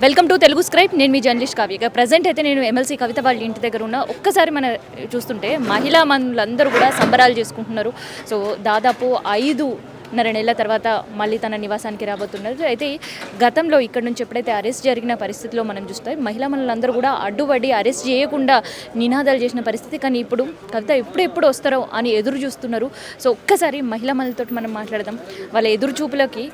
Welcome to Telugu scribe. నేను మీ journalist Kavya. Present అయితే నేను ఎమ్మెల్సీ కవిత వాళ్ళ ఇంటి దగ్గర ఉన్న. ఒక్కసారి మనం చూస్తుంటే మహిళా మనులందరూ కూడా సంబరాలు చేసుకుంటున్నారు. సో దాదాపు 5.5 నెలల తర్వాత మళ్ళీ తన నివాసానికి రాబోతున్నారు. అయితే గతంలో ఇక్కడ నుంచి ఎప్పుడైతే అరెస్ట్ జరిగిన పరిస్థితిలో మనం చూస్తే మహిళా మనులందరూ కూడా అడ్డుపడి అరెస్ట్ చేయకుండా నినాదాలు చేసిన పరిస్థితి. కానీ ఇప్పుడు కవిత ఎప్పుడు వస్తారో అని ఎదురు చూస్తున్నారు. సో ఒక్కసారి మహిళా మనులతో మనం మాట్లాడదాం. వాళ్ళ ఎదురు చూపులకి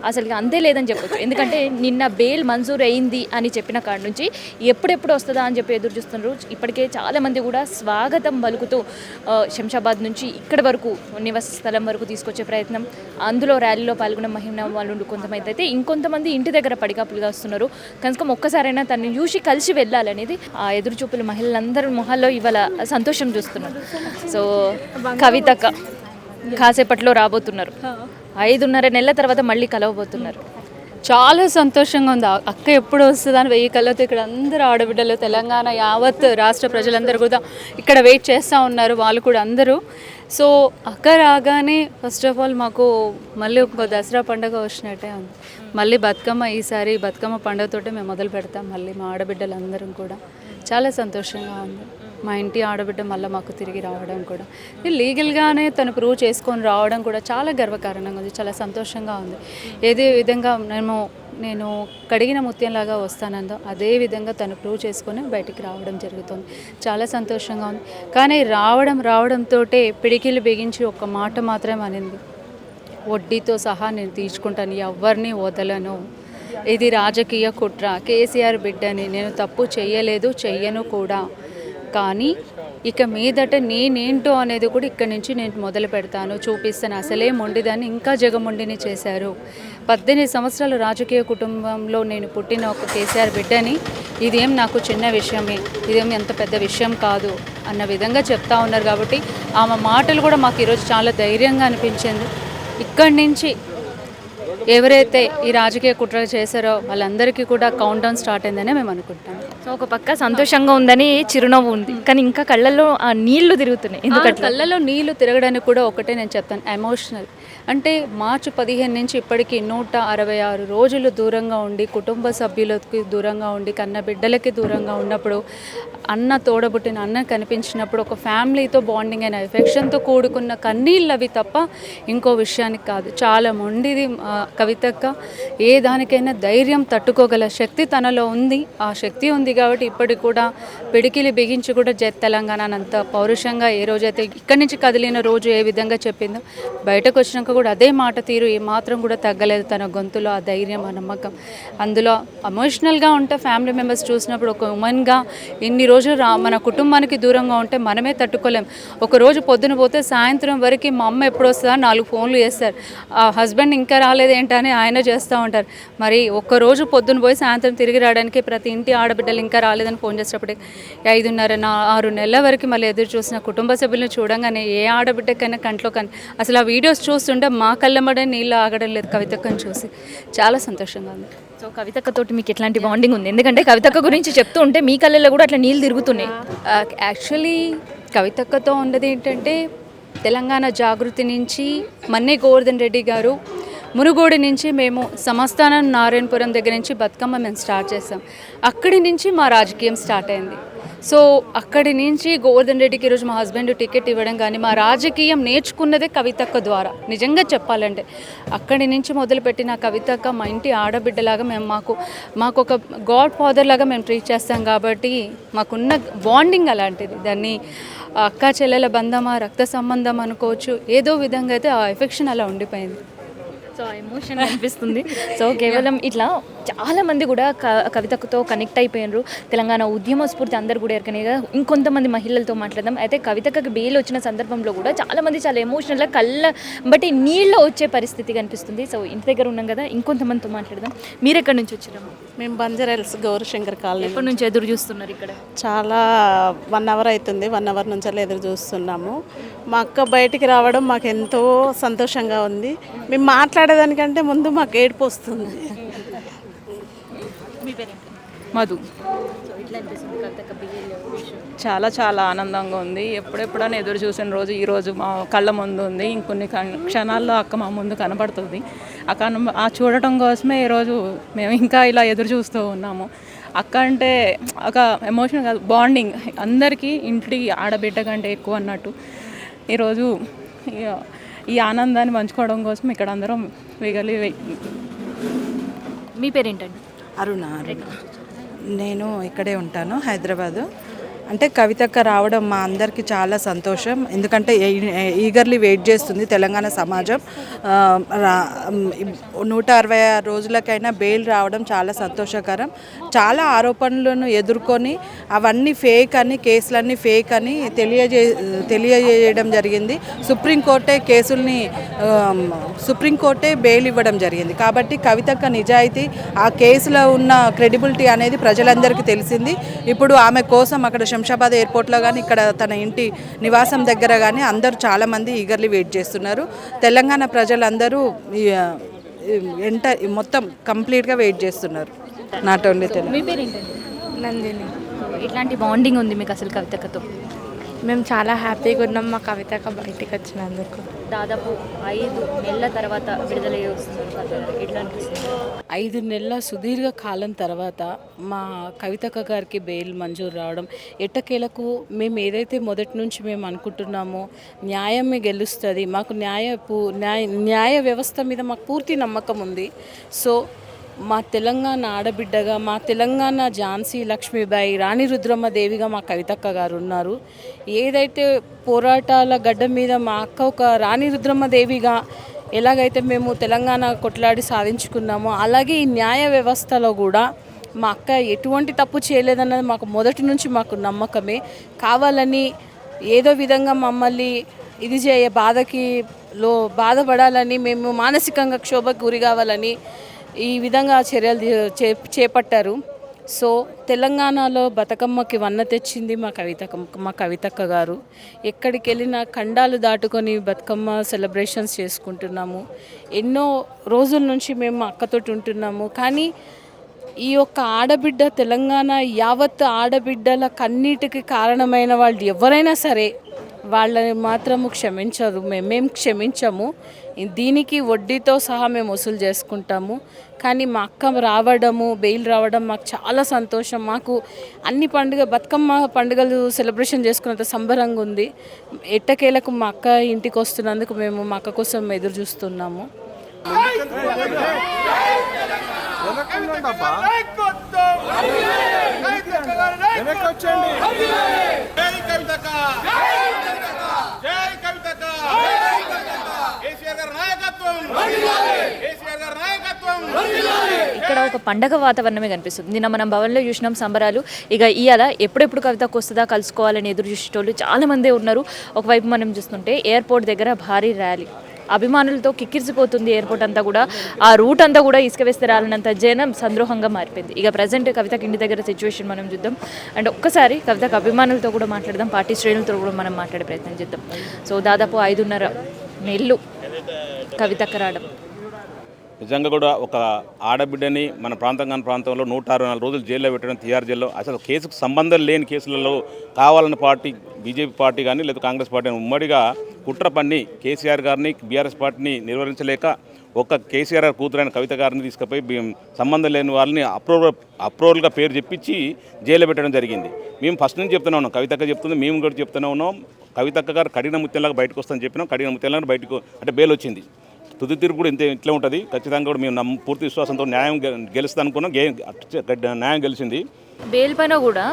అసలు అంతే లేదని చెప్పొచ్చు. ఎందుకంటే నిన్న బెయిల్ మంజూరు అయింది అని చెప్పిన కాడ నుంచి ఎప్పుడెప్పుడు వస్తుందా అని చెప్పి ఎదురు చూస్తున్నారు. ఇప్పటికే చాలామంది కూడా స్వాగతం పలుకుతూ శంషాబాద్ నుంచి ఇక్కడి వరకు నివాస స్థలం వరకు తీసుకొచ్చే ప్రయత్నం, అందులో ర్యాలీలో పాల్గొన్న మహిళా వాళ్ళు కొంతమంది అయితే ఇంకొంతమంది ఇంటి దగ్గర పడిగాపులుగా వస్తున్నారు. కనుక ఒక్కసారైనా తనని చూసి కలిసి వెళ్ళాలనేది ఆ ఎదురు చూపులు మహిళలందరూ మొహాల్లో ఇవాళ సంతోషం చూస్తున్నారు. సో కవితక్క కాసేపట్లో రాబోతున్నారు. 5.5 నెలల తర్వాత మళ్ళీ కలవబోతున్నారు. చాలా సంతోషంగా ఉంది. అక్క ఎప్పుడు వస్తుందని 1000 కళ్ళతో ఇక్కడ అందరూ ఆడబిడ్డలు, తెలంగాణ యావత్ రాష్ట్ర ప్రజలందరూ కూడా ఇక్కడ వెయిట్ చేస్తూ ఉన్నారు. వాళ్ళు కూడా అందరూ. సో అక్క రాగానే ఫస్ట్ ఆఫ్ ఆల్ మాకు మళ్ళీ ఒక దసరా పండుగ వచ్చినట్టే ఉంది. మళ్ళీ బతుకమ్మ, ఈసారి బతుకమ్మ పండుగతోటే మేము మొదలు పెడతాం. మళ్ళీ మా ఆడబిడ్డలందరం కూడా చాలా సంతోషంగా ఉంది. మా ఇంటి ఆడబిడ్డ మళ్ళీ మాకు తిరిగి రావడం కూడా, లీగల్గానే తను ప్రూవ్ చేసుకొని రావడం కూడా చాలా గర్వకారణంగా ఉంది. చాలా సంతోషంగా ఉంది. ఏదే విధంగా నేను కడిగిన ముత్యంలాగా వస్తానందో అదే విధంగా తను ప్రూవ్ చేసుకొని బయటికి రావడం జరుగుతుంది. చాలా సంతోషంగా ఉంది. కానీ రావడంతో పిడికిలు బిగించి ఒక్క మాట మాత్రం అనింది, వడ్డీతో సహా నేను తీసుకుంటాను, ఎవరిని వదలను, ఇది రాజకీయ కుట్ర, కేసీఆర్ బిడ్డని, నేను తప్పు చెయ్యను కూడా, కానీ ఇక మీదట నేనేంటో అనేది కూడా ఇక్కడి నుంచి నేను మొదలు పెడతాను, చూపిస్తాను. అసలే మొండిదాన్ని ఇంకా జగమొండిని చేశారు. 18 సంవత్సరాలు రాజకీయ కుటుంబంలో నేను పుట్టిన ఒక కేసీఆర్ బిడ్డని, ఇదేం నాకు చిన్న విషయమే, ఇదేం ఎంత పెద్ద విషయం కాదు అన్న విధంగా చెప్తా ఉన్నారు. కాబట్టి ఆమె మాటలు కూడా మాకు ఈరోజు చాలా ధైర్యంగా అనిపించింది. ఇక్కడి నుంచి ఎవరైతే ఈ రాజకీయ కుట్ర చేశారో వాళ్ళందరికీ కూడా కౌంట్ డౌన్ స్టార్ట్ అయిందనే మేము అనుకుంటాం. సో ఒక పక్క సంతోషంగా ఉందని చిరునవ్వు ఉంది, కానీ ఇంకా కళ్ళల్లో ఆ నీళ్లు తిరుగుతున్నాయి. ఎందుకంటే కళ్ళలో నీళ్లు తిరగడానికి కూడా ఒకటే నేను చెప్తాను, ఎమోషనల్. అంటే మార్చి 15 నుంచి ఇప్పటికీ 166 రోజులు దూరంగా ఉండి, కుటుంబ సభ్యులకి దూరంగా ఉండి, కన్న బిడ్డలకి దూరంగా ఉన్నప్పుడు, అన్న తోడబుట్టిన అన్న కనిపించినప్పుడు ఒక ఫ్యామిలీతో బాండింగ్ అయిన ఎఫెక్షన్తో కూడుకున్న కన్నీళ్ళు అవి తప్ప ఇంకో విషయానికి కాదు. చాలా మొండిది కవితక్క. ఏ దానికైనా ధైర్యం తట్టుకోగల శక్తి తనలో ఉంది. ఆ శక్తి ఉంది కాబట్టి ఇప్పటికి కూడా పిడికిలి బిగించి కూడా తెలంగాణ అంత పౌరుషంగా ఏ రోజైతే ఇక్కడి నుంచి కదిలిన రోజు ఏ విధంగా చెప్పిందో, బయటకు వచ్చినాక కూడా అదే మాట తీరు ఏ మాత్రం కూడా తగ్గలేదు. తన గొంతులో ఆ ధైర్యం, ఆ నమ్మకం. అందులో ఎమోషనల్గా ఉంటే ఫ్యామిలీ మెంబర్స్ చూసినప్పుడు ఒక ఉమెన్గా ఇన్ని రోజులు మన కుటుంబానికి దూరంగా ఉంటే మనమే తట్టుకోలేం. ఒకరోజు పొద్దున పోతే సాయంత్రం వరకు మా అమ్మ ఎప్పుడు వస్తుందా 4 ఫోన్లు చేస్తారు, ఆ హస్బెండ్ ఇంకా రాలేదేంటని ఆయన చేస్తూ ఉంటారు. మరి ఒక్కరోజు పొద్దున పోయి సాయంత్రం తిరిగి రావడానికి ప్రతి ఇంటి ఆడబిడ్డలు ఇంకా రాలేదని ఫోన్ చేసేటప్పటికి 5.5-6 నెలల వరకు మళ్ళీ ఎదురు చూసిన కుటుంబ సభ్యులను చూడంగానే ఏ ఆడబిడ్డకైనా కంట్లో కానీ అసలు ఆ వీడియోస్ చూస్తుంటే మా కళ్ళమ్మడే నీళ్ళు ఆగడం లేదు కవితక్కని చూసి. చాలా సంతోషంగా ఉంది. సో కవితక్కతోటి మీకు ఎట్లాంటి బాండింగ్ ఉంది? ఎందుకంటే కవితక్క గురించి చెప్తూ ఉంటే మీ కళ్ళల్లో కూడా అట్లా నీళ్ళు తిరుగుతున్నాయి. యాక్చువల్లీ కవితక్కతో ఉన్నది ఏంటంటే, తెలంగాణ జాగృతి నుంచి మన్నే గోవర్ధన్ రెడ్డి గారు, మునుగోడు నుంచి మేము సమస్థానం నారాయణపురం దగ్గర నుంచి బతుకమ్మ మేము స్టార్ట్ చేసాం. అక్కడి నుంచి మా రాజకీయం స్టార్ట్ అయింది. సో అక్కడి నుంచి గోవర్ధన్ రెడ్డికి ఈరోజు మా హస్బెండ్ టికెట్ ఇవ్వడం కానీ, మా రాజకీయం నేర్చుకున్నదే కవితక్క ద్వారా. నిజంగా చెప్పాలంటే అక్కడి నుంచి మొదలుపెట్టిన కవితక్క మా ఇంటి ఆడబిడ్డలాగా మేము మాకు ఒక గాడ్ ఫాదర్ లాగా మేము ట్రీట్ చేస్తాం. కాబట్టి మాకున్న బాండింగ్ అలాంటిది. దాన్ని అక్క చెల్లెల బంధమా, రక్త సంబంధం అనుకోవచ్చు, ఏదో విధంగా అయితే ఆ ఎఫెక్షన్ అలా ఉండిపోయింది. సో ఎమోషన్ అనిపిస్తుంది. సో కేవలం ఇట్లా చాలామంది కూడా కవితతో కనెక్ట్ అయిపోయినారు. తెలంగాణ ఉద్యమ స్ఫూర్తి అందరు కూడా ఎరకనే కదా. ఇంకొంతమంది మహిళలతో మాట్లాడదాం. అయితే కవితకి బెయిల్ వచ్చిన సందర్భంలో కూడా చాలామంది చాలా ఎమోషనల్గా కళ్ళ బట్టి నీళ్ళు వచ్చే పరిస్థితి కనిపిస్తుంది. సో ఇంటి దగ్గర ఉన్నాం కదా, ఇంకొంతమందితో మాట్లాడదాం. మీరు ఎక్కడి నుంచి వచ్చారు? మేము బంజారాహిల్స్ గౌరశంకర్ కాలనీ. ఎప్పటి నుంచి ఎదురు చూస్తున్నారు? ఇక్కడ చాలా 1 అవర్ అవుతుంది. 1 అవర్ నుంచి ఎదురు చూస్తున్నాము. మా అక్క బయటికి రావడం మాకు ఎంతో సంతోషంగా ఉంది. మేము మాట్లాడేదానికంటే ముందు మాకు ఏడుపు వస్తుంది. మధు. చాలా చాలా ఆనందంగా ఉంది. ఎప్పుడెప్పుడని ఎదురు చూసిన రోజు ఈరోజు మా కళ్ళ ముందు ఉంది. ఇంకొన్ని క్షణాల్లో అక్క మా ముందు కనబడుతుంది. ఆ చూడటం కోసమే ఈరోజు మేము ఇంకా ఇలా ఎదురు చూస్తూ ఉన్నాము. అక్క అంటే ఒక ఎమోషన్ కాదు, బాండింగ్ అందరికీ ఇంటి ఆడబిడ్డ కంటే ఎక్కువ అన్నట్టు. ఈరోజు ఈ ఆనందాన్ని పంచుకోవడం కోసం ఇక్కడ అందరం వేగలి. మీ పేరేంటండి? అరుణ. నేను ఇక్కడే ఉంటాను, హైదరాబాదు. అంటే కవితక్క రావడం మా అందరికీ చాలా సంతోషం. ఎందుకంటే ఈగర్లీ వెయిట్ చేస్తుంది తెలంగాణ సమాజం. 166 రోజులకైనా బెయిల్ రావడం చాలా సంతోషకరం. చాలా ఆరోపణలను ఎదుర్కొని అవన్నీ ఫేక్ అని, కేసులన్నీ ఫేక్ అని తెలియజేయడం జరిగింది. సుప్రీంకోర్టే బెయిల్ ఇవ్వడం జరిగింది. కాబట్టి కవితక్క నిజాయితీ, ఆ కేసులో ఉన్న క్రెడిబిలిటీ అనేది ప్రజలందరికీ తెలిసింది. ఇప్పుడు ఆమె కోసం అక్కడ శంషాబాద్ ఎయిర్పోర్ట్లో కానీ, ఇక్కడ తన ఇంటి నివాసం దగ్గర కానీ అందరూ చాలామంది ఈగర్లీ వెయిట్ చేస్తున్నారు. తెలంగాణ ప్రజలందరూ మొత్తం కంప్లీట్గా వెయిట్ చేస్తున్నారు. నాట్ ఓన్లీ మీ పేరేంటండి? నందిని. ఇట్లాంటి బాండింగ్ ఉంది మీకు అసలు కవితక్కతో? మేము చాలా హ్యాపీగా ఉన్నాం మా కవితక్క బయటికి వచ్చినందుకు. దాదాపు 5 నెలల తర్వాత విడుదల చేస్తున్నారు. ఎట్లా అనిపిస్తుంది? 5 నెలల సుదీర్ఘ కాలం తర్వాత మా కవితక్క గారికి బెయిల్ మంజూరు రావడం, ఎట్టకేలకు మేము ఏదైతే మొదటి నుంచి మేము అనుకుంటున్నామో న్యాయమే గెలుస్తుంది, మాకు న్యాయ వ్యవస్థ మీద మాకు పూర్తి నమ్మకం ఉంది. సో మా తెలంగాణ ఆడబిడ్డగా, మా తెలంగాణ ఝాన్సీ లక్ష్మీబాయి, రాణి రుద్రమ్మదేవిగా మా కవితక్క గారు ఉన్నారు. ఏదైతే పోరాటాల గడ్డ మీద మా అక్క ఒక రాణి రుద్రమ్మదేవిగా ఎలాగైతే మేము తెలంగాణ కొట్లాడి సాధించుకున్నామో, అలాగే ఈ న్యాయ వ్యవస్థలో కూడా మా అక్క ఎటువంటి తప్పు చేయలేదన్నది మాకు మొదటి నుంచి మాకు నమ్మకమే. కావాలని ఏదో విధంగా మమ్మల్ని బాధపడాలని, మేము మానసికంగా క్షోభకు గురి కావాలని ఈ విధంగా చర్యలు చేపట్టారు. సో తెలంగాణలో బతుకమ్మకి వన్న తెచ్చింది మా కవితక్క గారు. ఎక్కడికి వెళ్ళినా ఖండాలు దాటుకొని బతుకమ్మ సెలబ్రేషన్స్ చేసుకుంటున్నాము. ఎన్నో రోజుల నుంచి మేము అక్కతోటి ఉంటున్నాము. కానీ ఈ యొక్క ఆడబిడ్డ, తెలంగాణ యావత్ ఆడబిడ్డల కన్నీటికి కారణమైన వాళ్ళు ఎవరైనా సరే వాళ్ళని మాత్రము క్షమించరు. మేము క్షమించము. దీనికి వడ్డీతో సహా మేము వసూలు చేసుకుంటాము. కానీ మా అక్క రావడము, బెయిల్ రావడం మాకు చాలా సంతోషం. మాకు అన్ని బతుకమ్మ పండుగలు సెలబ్రేషన్ చేసుకున్నంత సంబరంగా ఉంది. ఎట్టకేలకు మా అక్క ఇంటికి వస్తున్నందుకు మేము మా అక్క కోసం ఎదురు చూస్తున్నాము. ఇక్కడ ఒక పండగ వాతావరణమే కనిపిస్తుంది. నిన్న మనం భవన్లో చూసినాం సంబరాలు. ఇక ఇవాళ ఎప్పుడెప్పుడు కవితకు వస్తుందా కలుసుకోవాలని ఎదురు చూసేటోళ్ళు చాలామందే ఉన్నారు. ఒకవైపు మనం చూస్తుంటే ఎయిర్పోర్ట్ దగ్గర భారీ ర్యాలీ, అభిమానులతో కిక్కిరిసిపోతుంది ఎయిర్పోర్ట్ అంతా కూడా. ఆ రూట్ అంతా కూడా ఇసుక వేస్తే రాలినంత జనం సంద్రోహంగా మారిపోయింది. ఇక ప్రజెంట్ కవితకి ఇంటి దగ్గర సిచ్యువేషన్ మనం చూద్దాం. అండ్ ఒక్కసారి కవితకు అభిమానులతో కూడా మాట్లాడదాం, పార్టీ శ్రేణులతో కూడా మనం మాట్లాడే ప్రయత్నం చేద్దాం. సో దాదాపు 5.5 నెలలు కవితక్క రావడం నిజంగా కూడా ఒక ఆడబిడ్డని మన ప్రాంతంలో 164 రోజులు జైల్లో పెట్టడం, తిహార్ జైల్లో. అసలు కేసుకు సంబంధం లేని కేసులలో కావాలని పార్టీ, బీజేపీ పార్టీ కానీ లేదా కాంగ్రెస్ పార్టీ ఉమ్మడిగా కుట్ర పన్ని కేసీఆర్ గారిని, బీఆర్ఎస్ పార్టీని నిర్వహించలేక ఒక్క కేసీఆర్ కూతురైన కవిత గారిని తీసుకుపోయి సంబంధం లేని వాళ్ళని అప్రూవల్గా పేరు చెప్పించి జైల్లో పెట్టడం జరిగింది. మేము ఫస్ట్ నుంచి చెప్తూనే ఉన్నాం, కవితక్క చెప్తుంది, మేము కూడా చెప్తూనే ఉన్నాం. కవితక్క గారు కఠిన ముత్యంలాగా బయటకు వస్తామని చెప్పినాం. కఠిన ముత్యంలాగా బయటకు అంటే బెయిల్ వచ్చింది. తుది తీర్పు కూడా ఇట్లా ఉంటుంది. ఖచ్చితంగా కూడా మేము పూర్తి విశ్వాసంతో న్యాయం గెలుస్తుంది అనుకున్నాం. న్యాయం గెలిచింది. బెయిల్ పైన కూడా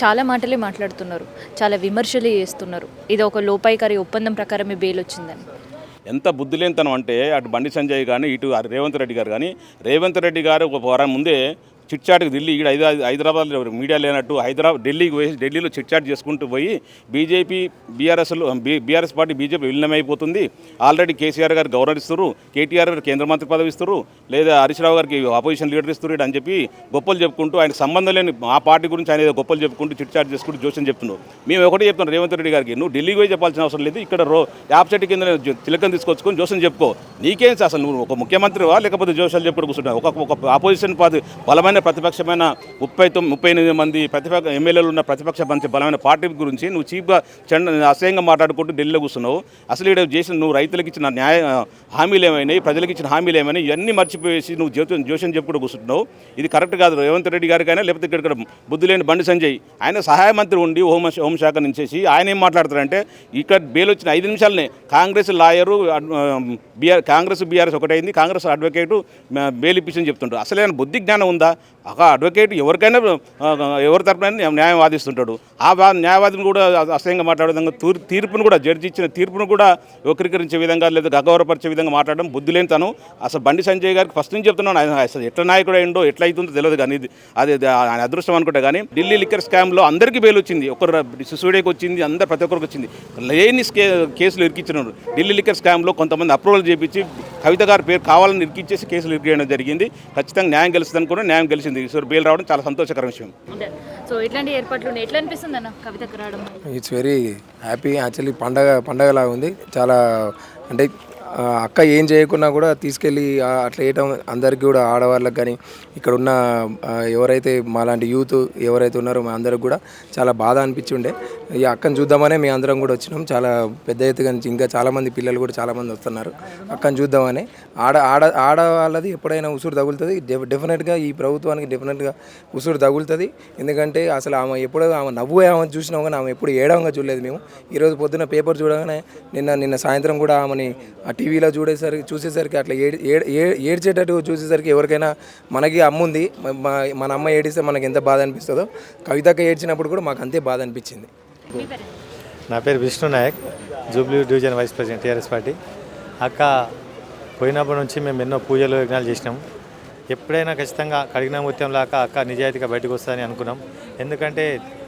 చాలా మాటలే మాట్లాడుతున్నారు, చాలా విమర్శలు చేస్తున్నారు. ఇది ఒక లోపాయికారి ఒప్పందం ప్రకారమే బెయిల్ వచ్చిందని. ఎంత బుద్ధి లేనితనం అంటే అటు బండి సంజయ్ కానీ, ఇటు రేవంత్ రెడ్డి గారు కానీ. రేవంత్ రెడ్డి గారు ఒక వారం ముందే చిట్చాట్కి ఢిల్లీ, ఇక్కడ హైదరాబాద్లో మీడియా లేనట్టు ఢిల్లీకి పోయి ఢిల్లీలో చిట్చాట్ చేసుకుంటూ పోయి బీఆర్ఎస్ పార్టీ బీజేపీ విలీనమైపోతుంది, ఆల్రెడీ కేసీఆర్ గారు గౌరవిస్తారు, కేటీఆర్ గారు కేంద్ర మంత్రి పదవి ఇస్తారు, లేదా హరీష్ రావు గారికి అపోజిషన్ లీడర్ ఇస్తారు అని చెప్పి గొప్పలు చెప్పుకుంటూ, ఆయనకు సంబంధం లేని ఆ పార్టీ గురించి ఆయన ఏదో గొప్పలు చెప్పుకుంటూ చిట్చాట్ చేసుకుంటూ జోషన్ చెప్తున్నావు. మేము ఒకటి చెప్తున్నాం రేవంత్ రెడ్డి గారికి, నువ్వు ఢిల్లీకి పోయి చెప్పాల్సిన అవసరం లేదు, ఇక్కడ యాప్ చెట్టు కింద తిలకం తీసుకొచ్చుకొని జోషన్ చెప్పుకో. నీకేం అసలు నువ్వు ఒక ముఖ్యమంత్రివా లేకపోతే జోషాలు చెప్పుడు కూర్చుంటావు? ఒక అపోజిషన్ బలమైన బలమైన ప్రతిపక్షమైన 38 మంది ఎమ్మెల్యేలు ఉన్న ప్రతిపక్ష మంచి బలమైన పార్టీ గురించి నువ్వు చీప్గా అసహ్యంగా మాట్లాడుకుంటూ ఢిల్లీలో కూర్చున్నావు. అసలు ఇక్కడ చేసిన నువ్వు రైతులకు ఇచ్చిన హామీలు ఏమైనాయి, ప్రజలకు ఇచ్చిన హామీలు ఏమైనా ఇవన్నీ మర్చిపోయేసి నువ్వు జోషన్ చెప్పుకుంటూ కూర్చుంటున్నావు. ఇది కరెక్ట్ కాదు. రేవంత్ రెడ్డి గారికైనా లేకపోతే ఇక్కడ బుద్ధి లేని బండి సంజయ్ ఆయన సహాయ మంత్రి ఉండి హోంశాఖ నుంచేసి ఆయన ఏం మాట్లాడతారంటే ఇక్కడ బెయిల్ వచ్చిన 5 నిమిషాలనే కాంగ్రెస్ లాయరు కాంగ్రెస్ బీఆర్ఎస్ ఒకటైంది, కాంగ్రెస్ అడ్వకేటు బెయిల్ ఇప్పించని చెప్తుంటాడు. అసలు ఏమైనా బుద్ధి జ్ఞానం ఉందా? ఒక అడ్వకేట్ ఎవరికైనా ఎవరి తరపున న్యాయం వాదిస్తుంటాడు. ఆ న్యాయవాదిని కూడా అసహ్యంగా మాట్లాడే విధంగా తీర్పును కూడా జడ్జి ఇచ్చిన తీర్పును కూడా వక్రీకరించే విధంగా లేదా గౌరవపరిచే విధంగా మాట్లాడడం బుద్ధి లేని తను. అసలు బండి సంజయ్ గారికి ఫస్ట్ నుంచి చెప్తున్నాను, ఆయన అసలు ఎట్లా నాయకుడు అయిండో ఎట్లా అవుతుందో తెలియదు. కానీ అది ఆయన అదృష్టం అనుకుంటా. కానీ ఢిల్లీ లిక్కర్ స్కామ్లో అందరికీ బెయిల్ వచ్చింది, ఒకరు సిసోడియాకి వచ్చింది, అందరు ప్రతి ఒక్కరికి వచ్చింది. లేని కేసులు ఇరికిచ్చినారు. ఢిల్లీ లిక్కర్ స్కామ్లో కొంతమంది అప్రూవల్ చేయించి కవిత గారి పేరు కావాలని ఇరికిచ్చేసి కేసులు ఇరికేయడం జరిగింది. ఖచ్చితంగా న్యాయం గెలుస్తుంది అనుకున్నా, న్యాయం గెలిచింది. ఈశ్వర్ బెయిల్ రావడం చాలా సంతోషకర విషయం. సో ఇట్లాంటి ఏర్పాట్లు ఎట్లా అనిపిస్తుంది అన్న కవితకు రావడం? It's very happy. యాక్చువల్లీ పండగలాగా ఉంది. చాలా అంటే అక్క ఏం చేయకున్నా కూడా తీసుకెళ్ళి అట్లా వేయటం అందరికీ కూడా ఆడవాళ్ళకి కానీ ఇక్కడ ఉన్న ఎవరైతే మాలాంటి యూత్ ఎవరైతే ఉన్నారో మా అందరికి కూడా చాలా బాధ అనిపించుండే. ఈ అక్కను చూద్దామనే మేము అందరం కూడా వచ్చినాం. చాలా పెద్ద ఎత్తుగా ఇంకా చాలామంది పిల్లలు కూడా చాలామంది వస్తున్నారు అక్కను చూద్దామని. ఆడవాళ్ళది ఎప్పుడైనా ఉసురు తగులుతుంది. డెఫినెట్గా ఈ ప్రభుత్వానికి డెఫినెట్గా ఉసురు తగులుతుంది. ఎందుకంటే అసలు ఆమె ఎప్పుడో ఆమె నవ్వు ఆమె చూసినాం కానీ ఆమె ఎప్పుడు ఏడవంగా చూడలేదు మేము. ఈరోజు పొద్దున్న పేపర్ చూడగానే నిన్న సాయంత్రం కూడా ఆమెని టీవీలో చూసేసరికి అట్లా ఏడ్చేటట్టు చూసేసరికి ఎవరికైనా మనకి అమ్ముంది, మన అమ్మ ఏడిస్తే మనకి ఎంత బాధ అనిపిస్తుందో కవితక్క ఏడ్చినప్పుడు కూడా మాకు అంతే బాధ అనిపించింది. నా పేరు Vishnu Nayak, Jubilee division vice president TRS party. అక్క పోయినప్పటి నుంచి మేము ఎన్నో పూజలు యజ్ఞాలు చేసినాం. ఎప్పుడైనా ఖచ్చితంగా కడిగిన ముత్యం లాగా అక్క నిజాయితీగా బయటకు వస్తుందని అనుకున్నాం. ఎందుకంటే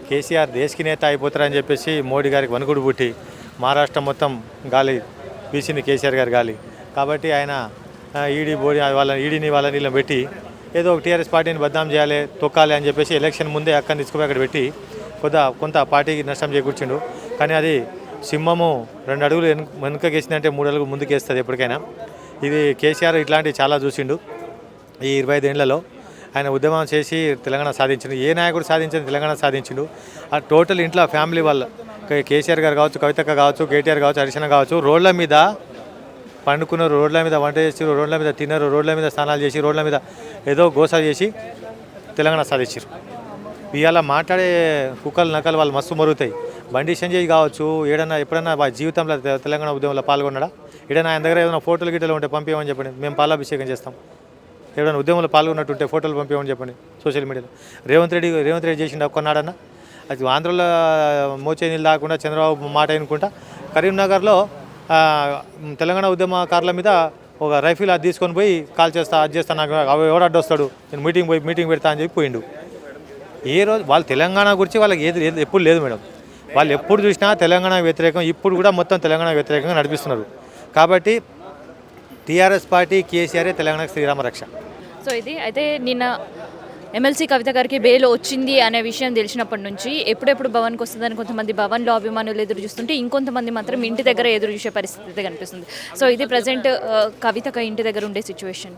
కేసీఆర్ దేశకి నేత అయిపోతారని చెప్పేసి మోడీ గారికి వణుకుడు పుట్టి మహారాష్ట్ర మొత్తం గాలి వీసింది కేసీఆర్ గారు గాలి. కాబట్టి ఆయన ఈడీని వాళ్ళ నీళ్ళని పెట్టి ఏదో ఒక టీఆర్ఎస్ పార్టీని బద్నాం చేయాలి, తొక్కాలి అని చెప్పేసి ఎలక్షన్ ముందే అక్కని తీసుకుపోయి అక్కడ పెట్టి కొంత పార్టీకి నష్టం చేకూర్చిండు. కానీ అది సింహము 2 అడుగులు వెనుకకేసిందంటే 3 అడుగులు ముందుకేస్తుంది ఎప్పటికైనా. ఇది కేసీఆర్ ఇట్లాంటివి చాలా చూసిండు. ఈ 25 ఏళ్లలో ఆయన ఉద్యమం చేసి తెలంగాణ సాధించిండు. ఏ నాయకుడు సాధించింది తెలంగాణ సాధించిండు. ఆ టోటల్ ఇంట్లో ఫ్యామిలీ వాళ్ళ కేసీఆర్ గారు కావచ్చు, కవితక్క కావచ్చు, కేటీఆర్ కావచ్చు, హరిశన కావచ్చు, రోడ్ల మీద పండుకున్నారు, రోడ్ల మీద వంట చేసి, రోడ్ల మీద తిన్నారు, రోడ్ల మీద స్నానాలు చేసి, రోడ్ల మీద ఏదో గోసా చేసి తెలంగాణ సాధించారు. ఇవాళ మాట్లాడే కుక్కలు నకలు వాళ్ళు మస్తు మరుగుతాయి. బండి సంజయ్ కావచ్చు, ఎప్పుడన్నా జీవితంలో తెలంగాణ ఉద్యమంలో పాల్గొన్నాడా? ఏదైనా ఆయన దగ్గర ఏదైనా ఫోటోలు గిట్టలు ఉంటే పంపించమని చెప్పండి, మేము పాలాభిషేకం చేస్తాం. ఏదైనా ఉద్యమంలో పాల్గొన్నట్టుంటే ఫోటోలు పంపించమని చెప్పండి సోషల్ మీడియాలో. రేవంత్ రెడ్డి చేసిండు కొన్నాడన్నా? అది ఆంధ్రలో మోచే నీళ్ళు దాకుండా చంద్రబాబు మాట అనుకుంటా కరీంనగర్లో తెలంగాణ ఉద్యమకారుల మీద ఒక రైఫిల్ అది తీసుకొని పోయి కాల్ చేస్తా, అది చేస్తా, నాకు ఎవడు అడ్డొస్తాడు, నేను మీటింగ్ పెడతా అని చెప్పి పోయిండు. ఏ రోజు వాళ్ళు తెలంగాణ గురించి వాళ్ళకి ఏది ఎప్పుడు లేదు మేడం. వాళ్ళు ఎప్పుడు చూసినా తెలంగాణ వ్యతిరేకం. ఇప్పుడు కూడా మొత్తం తెలంగాణ వ్యతిరేకంగా నడిపిస్తున్నారు. కాబట్టి టీఆర్ఎస్ పార్టీ కేసీఆర్ తెలంగాణకు శ్రీరామ రక్ష. సో ఇది అయితే నిన్న ఎమ్మెల్సీ కవిత గారికి బెయిల్ వచ్చింది అనే విషయం తెలిసినప్పటి నుంచి ఎప్పుడెప్పుడు భవన్కి వస్తుందని కొంతమంది భవన్లో అభిమానులు ఎదురు చూస్తుంటే ఇంకొంతమంది మాత్రం ఇంటి దగ్గర ఎదురు చూసే పరిస్థితి కనిపిస్తుంది. సో ఇది ప్రజెంట్ కవితక ఇంటి దగ్గర ఉండే సిచ్యువేషన్.